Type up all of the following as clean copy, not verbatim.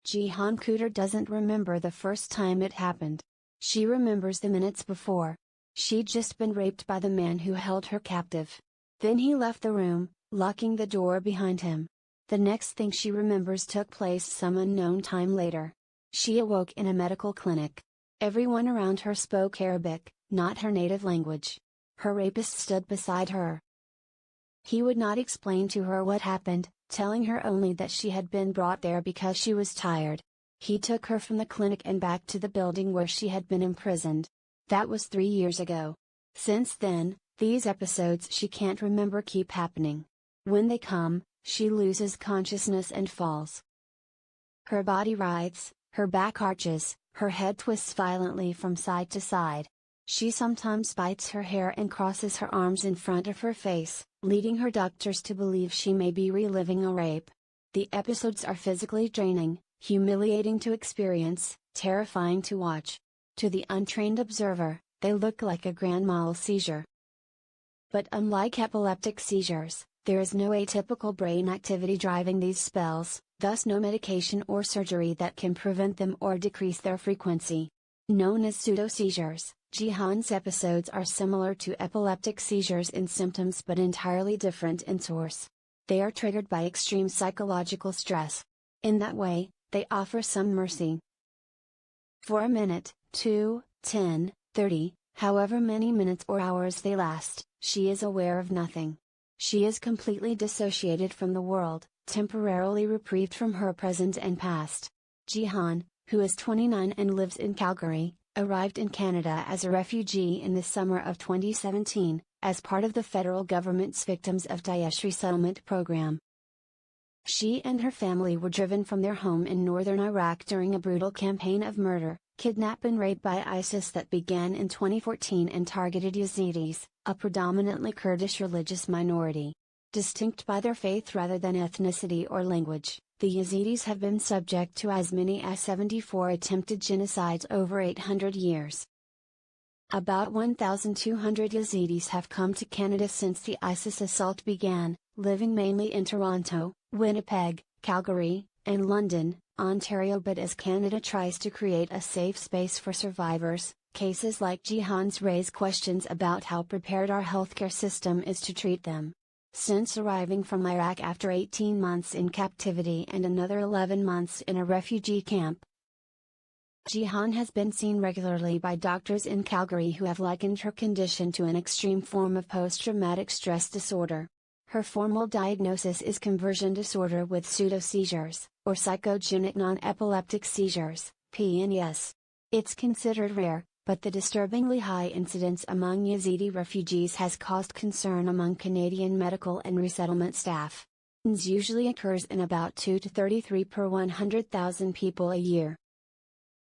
Jihan Khudher doesn't remember the first time it happened. She remembers the minutes before. She'd just been raped by the man who held her captive. Then he left the room, locking the door behind him. The next thing she remembers took place some unknown time later. She awoke in a medical clinic. Everyone around her spoke Arabic, not her native language. Her rapist stood beside her. He would not explain to her what happened, telling her only that she had been brought there because she was tired. He took her from the clinic and back to the building where she had been imprisoned. That was 3 years ago. Since then, these episodes she can't remember keep happening. When they come, she loses consciousness and falls. Her body writhes, her back arches, her head twists violently from side to side. She sometimes bites her hair and crosses her arms in front of her face, leading her doctors to believe she may be reliving a rape. The episodes are physically draining, humiliating to experience, terrifying to watch. To the untrained observer, they look like a grand mal seizure. But unlike epileptic seizures, there is no atypical brain activity driving these spells, thus no medication or surgery that can prevent them or decrease their frequency. Known as pseudo-seizures, Jihan's episodes are similar to epileptic seizures in symptoms but entirely different in source. They are triggered by extreme psychological stress. In that way, they offer some mercy. For a minute, 2, 10, 30, however many minutes or hours they last, she is aware of nothing. She is completely dissociated from the world, temporarily reprieved from her present and past. Jihan, who is 29 and lives in Calgary, arrived in Canada as a refugee in the summer of 2017, as part of the federal government's Victims of Daesh Resettlement program. She and her family were driven from their home in northern Iraq during a brutal campaign of murder, kidnap and rape by ISIS that began in 2014 and targeted Yazidis, a predominantly Kurdish religious minority. Distinct by their faith rather than ethnicity or language, the Yazidis have been subject to as many as 74 attempted genocides over 800 years. About 1,200 Yazidis have come to Canada since the ISIS assault began, living mainly in Toronto, Winnipeg, Calgary, and London, Ontario. But as Canada tries to create a safe space for survivors, cases like Jihan's raise questions about how prepared our healthcare system is to treat them. Since arriving from Iraq after 18 months in captivity and another 11 months in a refugee camp, Jihan has been seen regularly by doctors in Calgary who have likened her condition to an extreme form of post-traumatic stress disorder. Her formal diagnosis is conversion disorder with pseudo-seizures, or psychogenic non-epileptic seizures, PNES. It's considered rare, but the disturbingly high incidence among Yazidi refugees has caused concern among Canadian medical and resettlement staff. PNES usually occurs in about 2 to 33 per 100,000 people a year.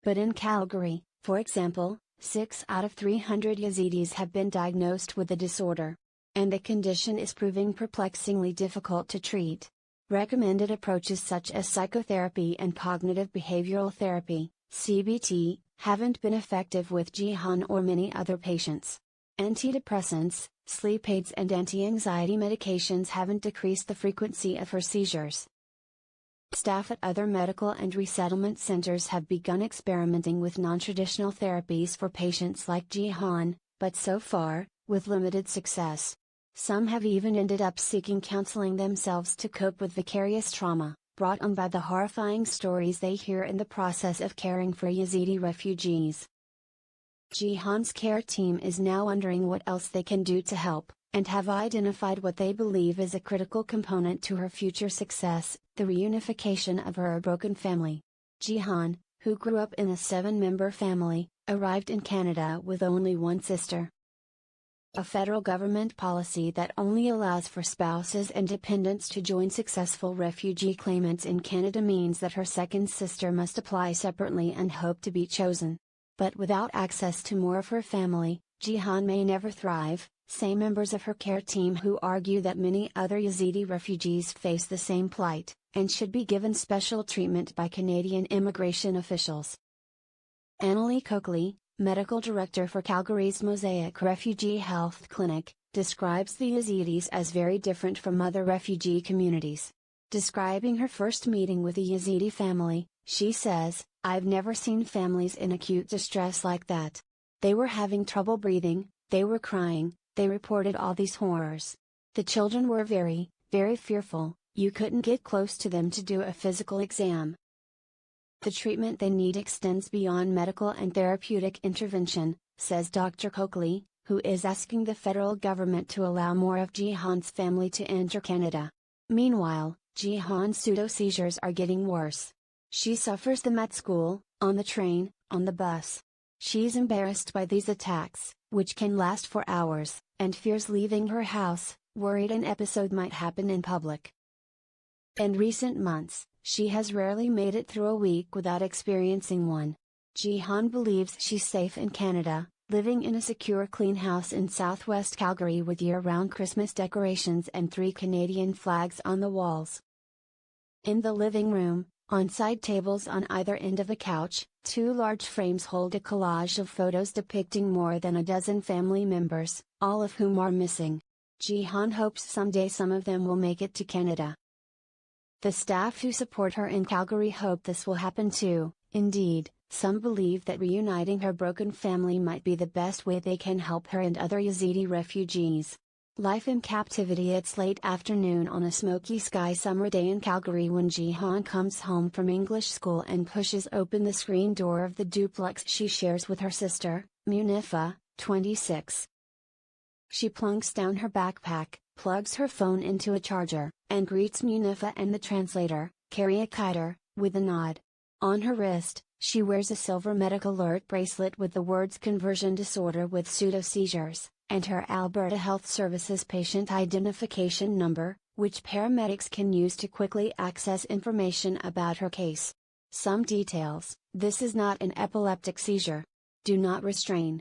But in Calgary, for example, 6 out of 300 Yazidis have been diagnosed with the disorder. And the condition is proving perplexingly difficult to treat. Recommended approaches such as psychotherapy and cognitive behavioral therapy, CBT, haven't been effective with Jihan or many other patients. Antidepressants, sleep aids and anti-anxiety medications haven't decreased the frequency of her seizures. Staff at other medical and resettlement centers have begun experimenting with non-traditional therapies for patients like Jihan, but so far, with limited success. Some have even ended up seeking counseling themselves to cope with vicarious trauma, brought on by the horrifying stories they hear in the process of caring for Yazidi refugees. Jihan's care team is now wondering what else they can do to help, and have identified what they believe is a critical component to her future success, the reunification of her broken family. Jihan, who grew up in a 7-member family, arrived in Canada with only one sister. A federal government policy that only allows for spouses and dependents to join successful refugee claimants in Canada means that her second sister must apply separately and hope to be chosen. But without access to more of her family, Jihan may never thrive, say members of her care team who argue that many other Yazidi refugees face the same plight, and should be given special treatment by Canadian immigration officials. Annalie Coakley, medical director for Calgary's Mosaic Refugee Health Clinic, describes the Yazidis as very different from other refugee communities. Describing her first meeting with a Yazidi family, she says, "I've never seen families in acute distress like that. They were having trouble breathing, they were crying, they reported all these horrors. The children were very, very fearful, you couldn't get close to them to do a physical exam. The treatment they need extends beyond medical and therapeutic intervention," says Dr. Coakley, who is asking the federal government to allow more of Jihan's family to enter Canada. Meanwhile, Jihan's pseudo-seizures are getting worse. She suffers them at school, on the train, on the bus. She's embarrassed by these attacks, which can last for hours, and fears leaving her house, worried an episode might happen in public. In recent months, she has rarely made it through a week without experiencing one. Jihan believes she's safe in Canada, living in a secure clean house in southwest Calgary with year-round Christmas decorations and 3 Canadian flags on the walls. In the living room, on side tables on either end of a couch, 2 large frames hold a collage of photos depicting more than a dozen family members, all of whom are missing. Jihan hopes someday some of them will make it to Canada. The staff who support her in Calgary hope this will happen too. Indeed, some believe that reuniting her broken family might be the best way they can help her and other Yazidi refugees. Life in captivity. It's late afternoon on a smoky sky summer day in Calgary when Jihan comes home from English school and pushes open the screen door of the duplex she shares with her sister, Munifa, 26. She plunks down her backpack, plugs her phone into a charger, and greets Munifa and the translator, Carrie Khudher, with a nod. On her wrist, she wears a silver medical alert bracelet with the words conversion disorder with pseudo-seizures, and her Alberta Health Services patient identification number, which paramedics can use to quickly access information about her case. Some details: this is not an epileptic seizure. Do not restrain.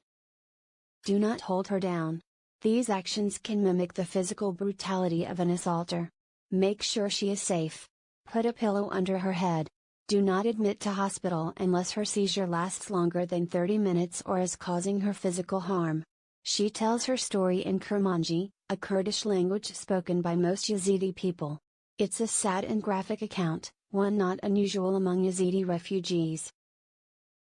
Do not hold her down. These actions can mimic the physical brutality of an assaulter. Make sure she is safe. Put a pillow under her head. Do not admit to hospital unless her seizure lasts longer than 30 minutes or is causing her physical harm. She tells her story in Kurmanji, a Kurdish language spoken by most Yazidi people. It's a sad and graphic account, one not unusual among Yazidi refugees.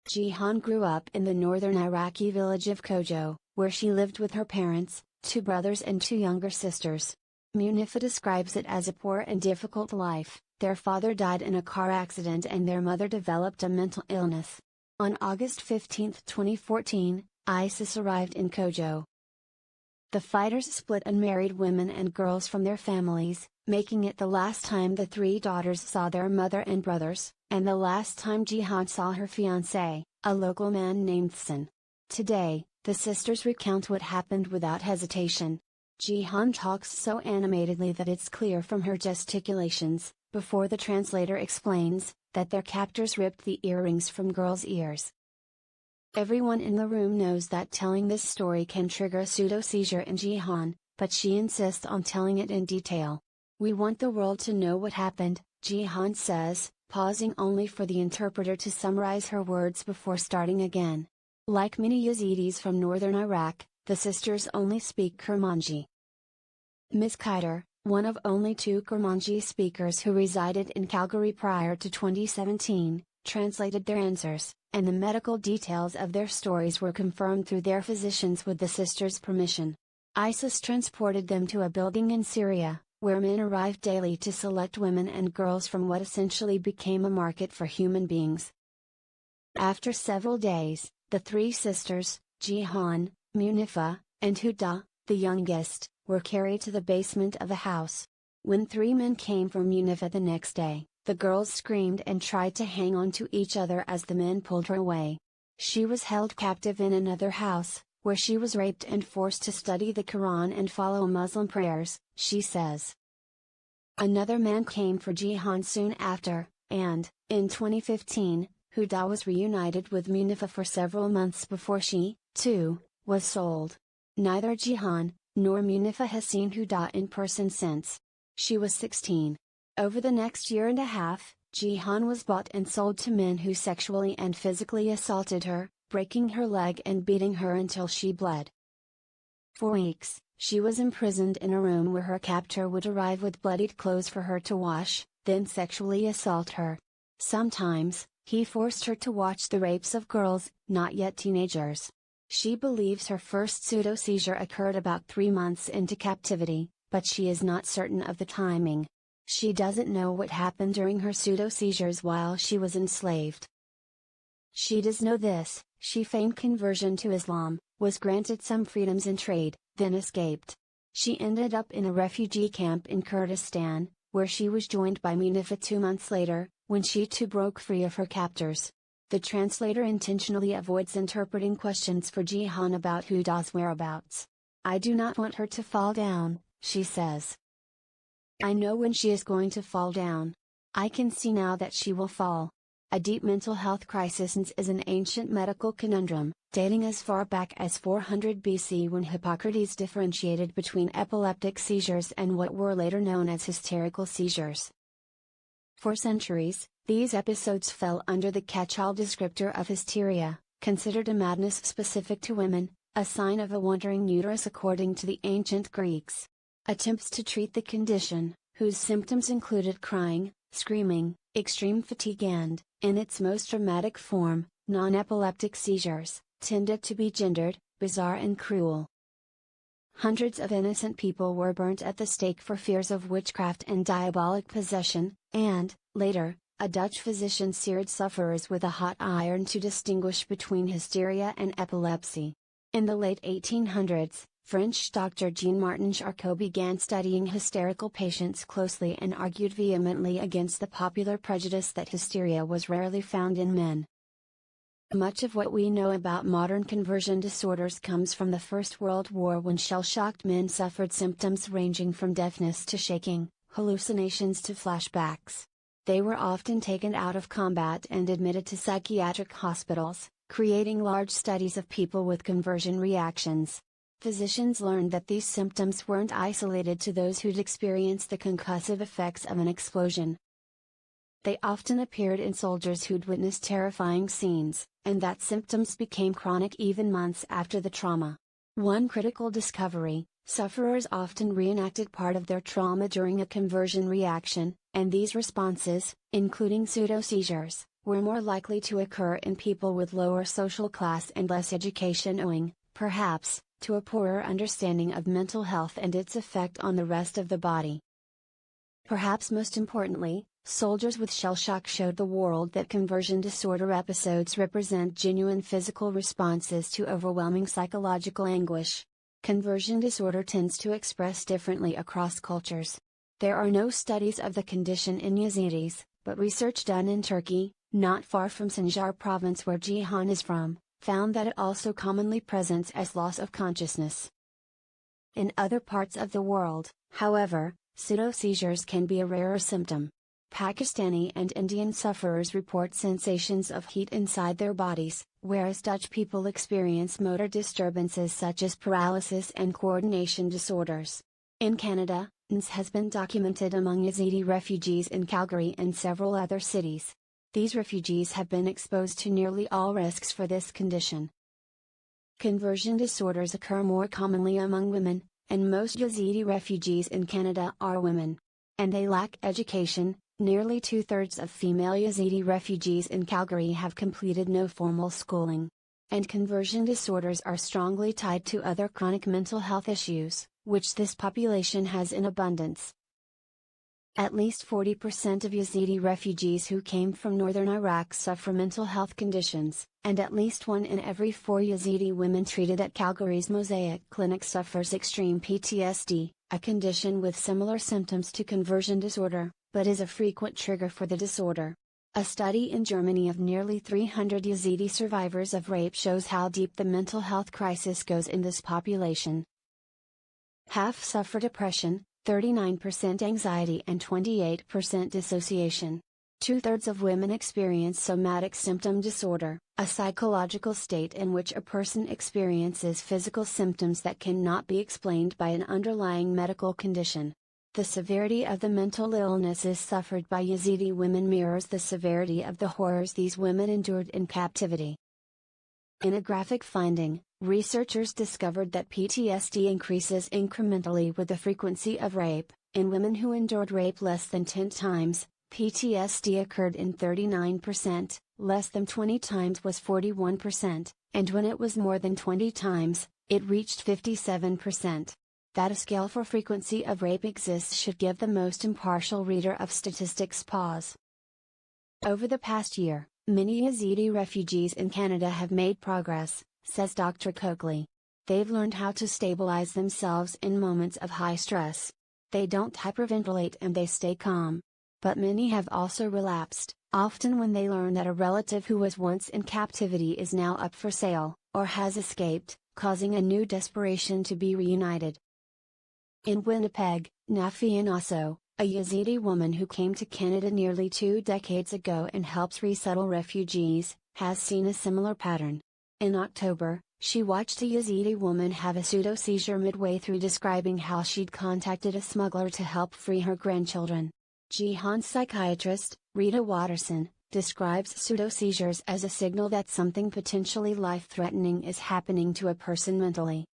Jihan grew up in the northern Iraqi village of Kojo, where she lived with her parents, 2 brothers and 2 younger sisters. Munifa describes it as a poor and difficult life. Their father died in a car accident and their mother developed a mental illness. On August 15, 2014, ISIS arrived in Kojo. The fighters split unmarried women and girls from their families, making it the last time the 3 daughters saw their mother and brothers, and the last time Jihan saw her fiancé, a local man named San. Today, the sisters recount what happened without hesitation. Jihan talks so animatedly that it's clear from her gesticulations, before the translator explains, that their captors ripped the earrings from girls' ears. Everyone in the room knows that telling this story can trigger a pseudo-seizure in Jihan, but she insists on telling it in detail. "We want the world to know what happened," Jihan says, pausing only for the interpreter to summarize her words before starting again. Like many Yazidis from northern Iraq, the sisters only speak Kurmanji. Ms. Khudher, one of only 2 Kurmanji speakers who resided in Calgary prior to 2017, translated their answers, and the medical details of their stories were confirmed through their physicians with the sisters' permission. ISIS transported them to a building in Syria, where men arrived daily to select women and girls from what essentially became a market for human beings. After several days, the 3 sisters, Jihan, Munifa, and Huda, the youngest, were carried to the basement of a house. When 3 men came for Munifa the next day, the girls screamed and tried to hang on to each other as the men pulled her away. She was held captive in another house, where she was raped and forced to study the Quran and follow Muslim prayers, she says. Another man came for Jihan soon after, and, in 2015, Huda was reunited with Munifa for several months before she, too, was sold. Neither Jihan, nor Munifa has seen Huda in person since. She was 16. Over the next year and a half, Jihan was bought and sold to men who sexually and physically assaulted her, breaking her leg and beating her until she bled. For weeks, she was imprisoned in a room where her captor would arrive with bloodied clothes for her to wash, then sexually assault her. Sometimes, he forced her to watch the rapes of girls, not yet teenagers. She believes her first pseudo-seizure occurred about 3 months into captivity, but she is not certain of the timing. She doesn't know what happened during her pseudo-seizures while she was enslaved. She does know this: she feigned conversion to Islam, was granted some freedoms in trade, then escaped. She ended up in a refugee camp in Kurdistan, where she was joined by Munifa 2 months later, when she too broke free of her captors. The translator intentionally avoids interpreting questions for Jihan about Khudher's whereabouts. "I do not want her to fall down," she says. "I know when she is going to fall down. I can see now that she will fall." A deep mental health crisis is an ancient medical conundrum, dating as far back as 400 BC when Hippocrates differentiated between epileptic seizures and what were later known as hysterical seizures. For centuries, these episodes fell under the catch-all descriptor of hysteria, considered a madness specific to women, a sign of a wandering uterus according to the ancient Greeks. Attempts to treat the condition, whose symptoms included crying, screaming, extreme fatigue and, in its most dramatic form, non-epileptic seizures, tended to be gendered, bizarre and cruel. Hundreds of innocent people were burnt at the stake for fears of witchcraft and diabolic possession, and, later, a Dutch physician seared sufferers with a hot iron to distinguish between hysteria and epilepsy. In the late 1800s, French doctor Jean-Martin Charcot began studying hysterical patients closely and argued vehemently against the popular prejudice that hysteria was rarely found in men. Much of what we know about modern conversion disorders comes from the First World War, when shell-shocked men suffered symptoms ranging from deafness to shaking, hallucinations to flashbacks. They were often taken out of combat and admitted to psychiatric hospitals, creating large studies of people with conversion reactions. Physicians learned that these symptoms weren't isolated to those who'd experienced the concussive effects of an explosion. They often appeared in soldiers who'd witnessed terrifying scenes, and that symptoms became chronic even months after the trauma. One critical discovery: sufferers often reenacted part of their trauma during a conversion reaction, and these responses, including pseudo-seizures, were more likely to occur in people with lower social class and less education, owing, perhaps, to a poorer understanding of mental health and its effect on the rest of the body. Perhaps most importantly, soldiers with shell shock showed the world that conversion disorder episodes represent genuine physical responses to overwhelming psychological anguish. Conversion disorder tends to express differently across cultures. There are no studies of the condition in Yazidis, but research done in Turkey, not far from Sinjar province where Jihan is from, found that it also commonly presents as loss of consciousness. In other parts of the world, however, pseudo-seizures can be a rarer symptom. Pakistani and Indian sufferers report sensations of heat inside their bodies, whereas Dutch people experience motor disturbances such as paralysis and coordination disorders. In Canada, NS has been documented among Yazidi refugees in Calgary and several other cities. These refugees have been exposed to nearly all risks for this condition. Conversion disorders occur more commonly among women, and most Yazidi refugees in Canada are women. And they lack education. Nearly 2/3 of female Yazidi refugees in Calgary have completed no formal schooling. And conversion disorders are strongly tied to other chronic mental health issues, which this population has in abundance. At least 40% of Yazidi refugees who came from northern Iraq suffer mental health conditions, and at least 1 in every 4 Yazidi women treated at Calgary's Mosaic Clinic suffers extreme PTSD, a condition with similar symptoms to conversion disorder, but is a frequent trigger for the disorder. A study in Germany of nearly 300 Yazidi survivors of rape shows how deep the mental health crisis goes in this population. Half suffer depression, 39% anxiety and 28% dissociation. 2/3 of women experience somatic symptom disorder, a psychological state in which a person experiences physical symptoms that cannot be explained by an underlying medical condition. The severity of the mental illnesses suffered by Yazidi women mirrors the severity of the horrors these women endured in captivity. In a graphic finding, researchers discovered that PTSD increases incrementally with the frequency of rape, In women who endured rape less than 10 times, PTSD occurred in 39%, less than 20 times was 41%, and when it was more than 20 times, it reached 57%. That a scale for frequency of rape exists should give the most impartial reader of statistics pause. Over the past year, many Yazidi refugees in Canada have made progress, says Dr. Coakley. They've learned how to stabilize themselves in moments of high stress. They don't hyperventilate and they stay calm. But many have also relapsed, often when they learn that a relative who was once in captivity is now up for sale, or has escaped, causing a new desperation to be reunited. In Winnipeg, Nafian Asso, a Yazidi woman who came to Canada nearly 2 decades ago and helps resettle refugees, has seen a similar pattern. In October, she watched a Yazidi woman have a pseudo-seizure midway through describing how she'd contacted a smuggler to help free her grandchildren. Jihan psychiatrist, Rita Watterson, describes pseudo-seizures as a signal that something potentially life-threatening is happening to a person mentally.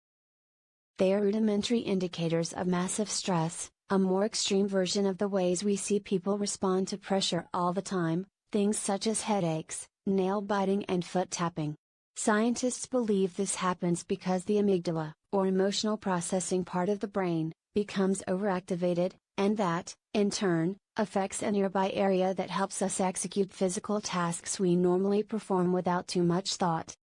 They are rudimentary indicators of massive stress, a more extreme version of the ways we see people respond to pressure all the time, things such as headaches, nail biting and foot tapping. Scientists believe this happens because the amygdala, or emotional processing part of the brain, becomes overactivated, and that, in turn, affects a nearby area that helps us execute physical tasks we normally perform without too much thought.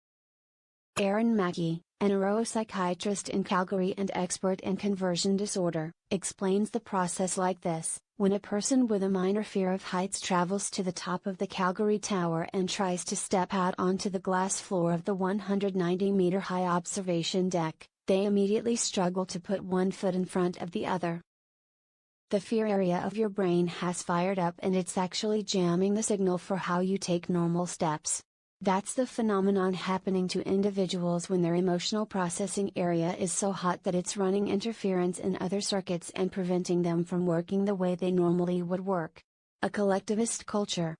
Erin Mackey, a neuropsychiatrist in Calgary and expert in conversion disorder, explains the process like this: when a person with a minor fear of heights travels to the top of the Calgary Tower and tries to step out onto the glass floor of the 190-meter-high observation deck, they immediately struggle to put one foot in front of the other. The fear area of your brain has fired up and it's actually jamming the signal for how you take normal steps. That's the phenomenon happening to individuals when their emotional processing area is so hot that it's running interference in other circuits and preventing them from working the way they normally would work. A collectivist culture.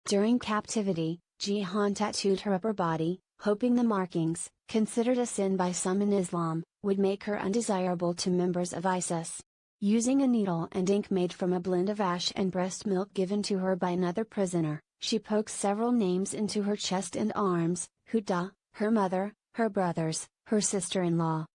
During captivity, Jihan tattooed her upper body, hoping the markings, considered a sin by some in Islam, would make her undesirable to members of ISIS. Using a needle and ink made from a blend of ash and breast milk given to her by another prisoner, she pokes several names into her chest and arms: Huda, her mother, her brothers, her sister-in-law.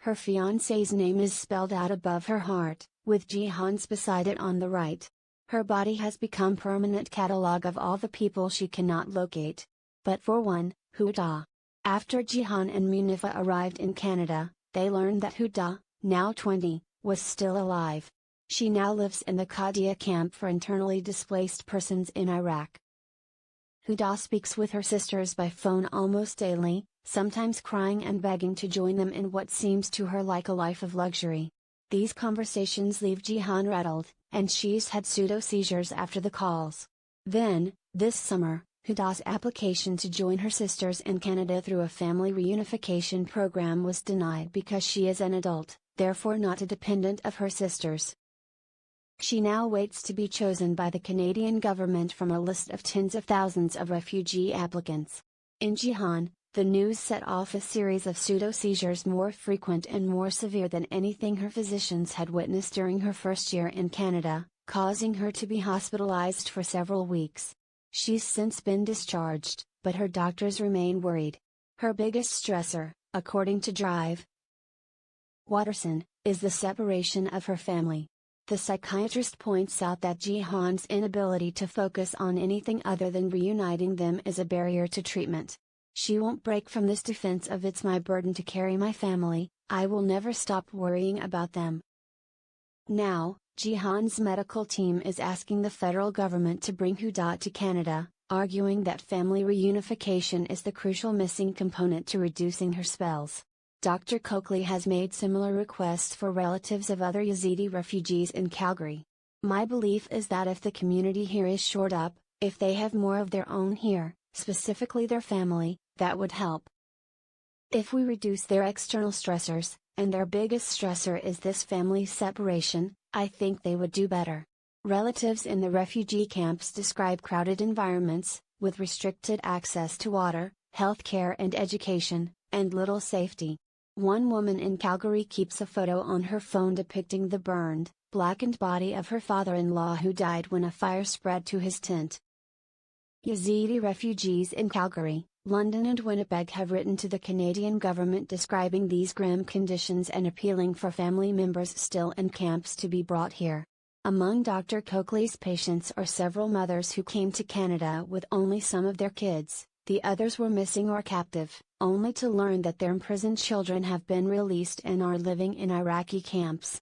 Her fiancé's name is spelled out above her heart, with Jihan's beside it on the right. Her body has become permanent catalog of all the people she cannot locate. But for one, Huda. After Jihan and Munifa arrived in Canada, they learned that Huda, now 20, was still alive. She now lives in the Qadiyah camp for internally displaced persons in Iraq. Huda speaks with her sisters by phone almost daily, sometimes crying and begging to join them in what seems to her like a life of luxury. These conversations leave Jihan rattled, and she's had pseudo-seizures after the calls. Then, this summer, Huda's application to join her sisters in Canada through a family reunification program was denied because she is an adult, therefore not a dependent of her sisters. She now waits to be chosen by the Canadian government from a list of tens of thousands of refugee applicants. In Jihan, the news set off a series of pseudo-seizures more frequent and more severe than anything her physicians had witnessed during her first year in Canada, causing her to be hospitalized for several weeks. She's since been discharged, but her doctors remain worried. Her biggest stressor, according to Drive Watterson, is the separation of her family. The psychiatrist points out that Jihan's inability to focus on anything other than reuniting them is a barrier to treatment. She won't break from this defense of "it's my burden to carry my family, I will never stop worrying about them." Now, Jihan's medical team is asking the federal government to bring Huda to Canada, arguing that family reunification is the crucial missing component to reducing her spells. Dr. Coakley has made similar requests for relatives of other Yazidi refugees in Calgary. "My belief is that if the community here is shored up, if they have more of their own here, specifically their family, that would help. If we reduce their external stressors, and their biggest stressor is this family separation, I think they would do better." Relatives in the refugee camps describe crowded environments, with restricted access to water, health care and education, and little safety. One woman in Calgary keeps a photo on her phone depicting the burned, blackened body of her father-in-law who died when a fire spread to his tent. Yazidi refugees in Calgary, London and Winnipeg have written to the Canadian government describing these grim conditions and appealing for family members still in camps to be brought here. Among Dr. Coakley's patients are several mothers who came to Canada with only some of their kids. The others were missing or captive, only to learn that their imprisoned children have been released and are living in Iraqi camps.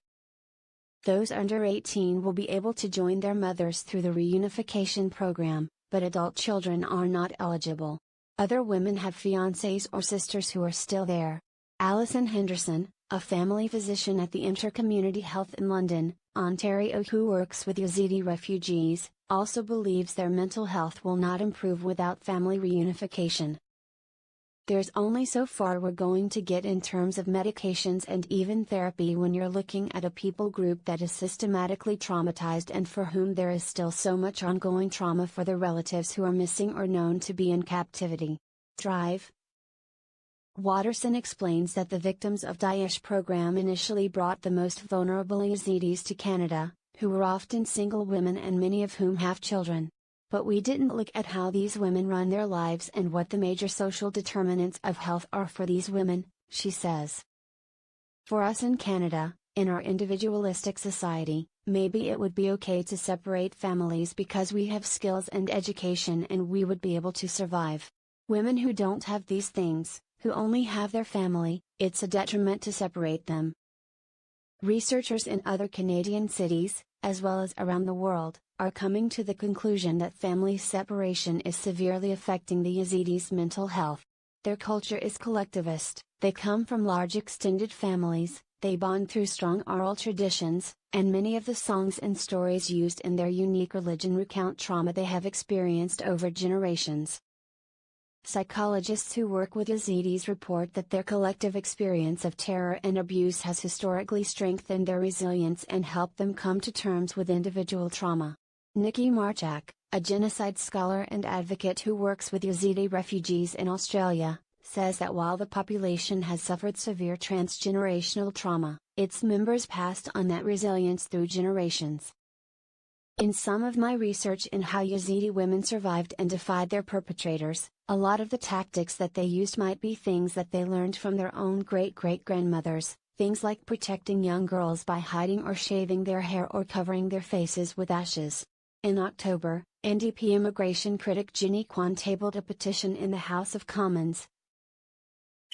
Those under 18 will be able to join their mothers through the reunification program, but adult children are not eligible. Other women have fiancés or sisters who are still there. Alison Henderson, a family physician at the Intercommunity Health in London, Ontario who works with Yazidi refugees, also believes their mental health will not improve without family reunification. There's only so far we're going to get in terms of medications and even therapy when you're looking at a people group that is systematically traumatized and for whom there is still so much ongoing trauma for their relatives who are missing or known to be in captivity. Drive. Watterson explains that the victims of Daesh program initially brought the most vulnerable Yazidis to Canada, who were often single women and many of whom have children. But we didn't look at how these women run their lives and what the major social determinants of health are for these women, she says. For us in Canada, in our individualistic society, maybe it would be okay to separate families because we have skills and education and we would be able to survive. Women who don't have these things, who only have their family, it's a detriment to separate them. Researchers in other Canadian cities, as well as around the world, are coming to the conclusion that family separation is severely affecting the Yazidis' mental health. Their culture is collectivist, they come from large extended families, they bond through strong oral traditions, and many of the songs and stories used in their unique religion recount trauma they have experienced over generations. Psychologists who work with Yazidis report that their collective experience of terror and abuse has historically strengthened their resilience and helped them come to terms with individual trauma. Nikki Marchak, a genocide scholar and advocate who works with Yazidi refugees in Australia, says that while the population has suffered severe transgenerational trauma, its members passed on that resilience through generations. In some of my research in how Yazidi women survived and defied their perpetrators, a lot of the tactics that they used might be things that they learned from their own great-great-grandmothers, things like protecting young girls by hiding or shaving their hair or covering their faces with ashes. In October, NDP immigration critic Ginny Kwan tabled a petition in the House of Commons,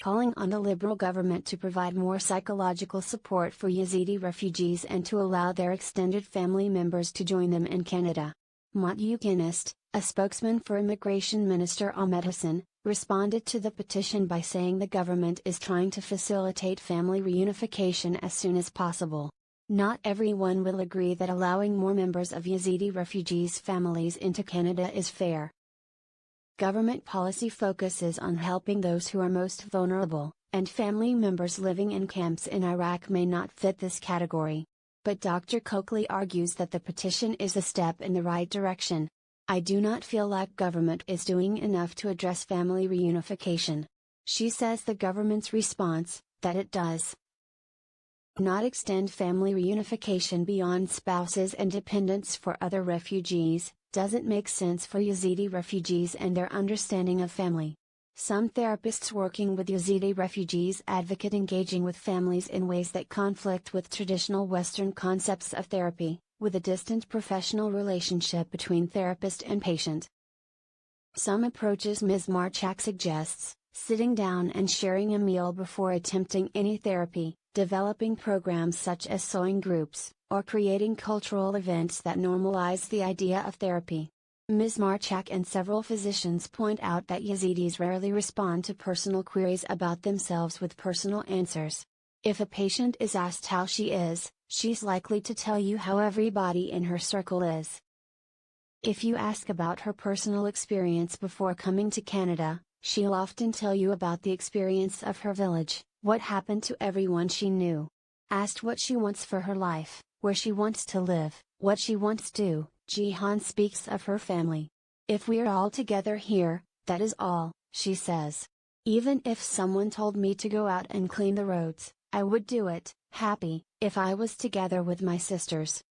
calling on the Liberal government to provide more psychological support for Yazidi refugees and to allow their extended family members to join them in Canada. Mott Eugenist, a spokesman for Immigration Minister Ahmed Hassan, responded to the petition by saying the government is trying to facilitate family reunification as soon as possible. Not everyone will agree that allowing more members of Yazidi refugees' families into Canada is fair. Government policy focuses on helping those who are most vulnerable, and family members living in camps in Iraq may not fit this category. But Dr. Coakley argues that the petition is a step in the right direction. I do not feel like government is doing enough to address family reunification. She says the government's response, that it does not extend family reunification beyond spouses and dependents for other refugees, doesn't make sense for Yazidi refugees and their understanding of family. Some therapists working with Yazidi refugees advocate engaging with families in ways that conflict with traditional Western concepts of therapy, with a distant professional relationship between therapist and patient. Some approaches Ms. Marchak suggests, sitting down and sharing a meal before attempting any therapy, developing programs such as sewing groups, or creating cultural events that normalize the idea of therapy. Ms. Marchak and several physicians point out that Yazidis rarely respond to personal queries about themselves with personal answers. If a patient is asked how she is, she's likely to tell you how everybody in her circle is. If you ask about her personal experience before coming to Canada, she'll often tell you about the experience of her village, what happened to everyone she knew. Asked what she wants for her life, where she wants to live, what she wants to, Jihan speaks of her family. If we're all together here, that is all, she says. Even if someone told me to go out and clean the roads, I would do it, happy, if I was together with my sisters.